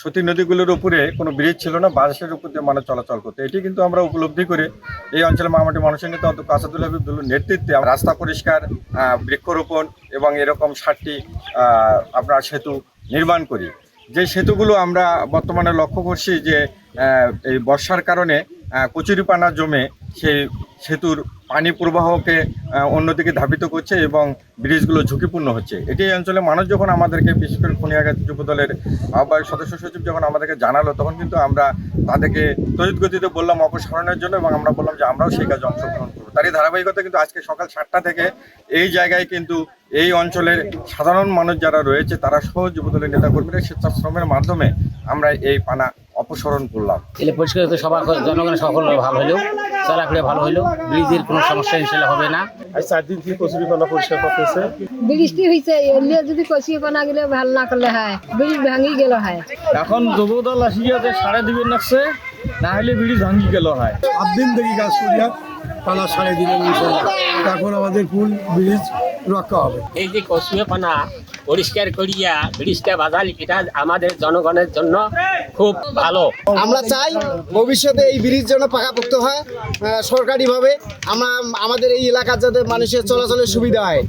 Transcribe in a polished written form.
সতী নদীগুলোর উপরে কোনো ব্রিজ ছিল না, বাঁশের উপর দিয়ে মানুষ চলাচল করতো। এটি কিন্তু আমরা উপলব্ধি করে এই অঞ্চলে মহামাটি মানুষের নেতা অধ্যক্ষ আসাদুল হাবিবুল্লাহর নেতৃত্বে রাস্তা পরিষ্কার, বৃক্ষরোপণ এবং এরকম 60টি আপনার সেতু নির্মাণ করি। যে সেতুগুলো আমরা বর্তমানে লক্ষ্য করছি যে এই বর্ষার কারণে কচুরিপানা জমে সেই সেতুর পানি প্রবাহকে অন্যদিকে ধাবিত করছে এবং ব্রিজগুলো ঝুঁকিপূর্ণ হচ্ছে। এটি এই অঞ্চলে মানুষ যখন আমাদেরকে, বিশেষ করে খুনিয়াঘাট যুবদলের আহ্বায়ক সদস্য সচিব যখন আমাদেরকে জানালো, তখন কিন্তু আমরা তাদেরকে তড়িৎ গতিতে বললাম অপসারণের জন্য, এবং আমরা বললাম যে আমরাও সেই কাজে অংশগ্রহণ করবো। তারই ধারাবাহিকতা কিন্তু আজকে সকাল 7টা থেকে এই জায়গায় কিন্তু এই অঞ্চলের সাধারণ মানুষ যারা রয়েছে তারা সহ যুবদলের নেতাকর্মীরা স্বেচ্ছাশ্রমের মাধ্যমে আমরা এই পানা অপসারণ করলাম। এলে পরিষ্কার হতে সবার জনগণের সকল ভালো হইলেও, চলাফেরা ভালো হইলেও, ব্রিজের কোনো সমস্যা ইনশাল্লাহ হবে না। আজ 4 দিন থেকে কচুরিপানা পরিষ্কার করতেছে। বৃষ্টি হয়েছে, এলে যদি কচুরিপানা গেলে ভাল না করলে হয়, ব্রিজ ভাঙি গেল হয়। এখন যুবদল আসিয়া যে সাড়ে দিবেন লাগছে, না হলে ব্রিজ ভাঙি গেল হয়। 8 দিন থেকে কাজ করিয়া পানা সাড়ে দিলেন, এখন আমাদের ফুল ব্রিজ রক্ষা হবে। এই যে কচুরিপানা পরিষ্কার করিয়া ব্রিজটা বাজাল, এটা আমাদের জনগণের জন্য খুব ভালো। আমরা চাই ভবিষ্যতে এই ব্রিজ যেন পাকাপোক্ত হয় সরকারিভাবে, আমাদের এই এলাকার যাতে মানুষের চলাচলের সুবিধা হয়।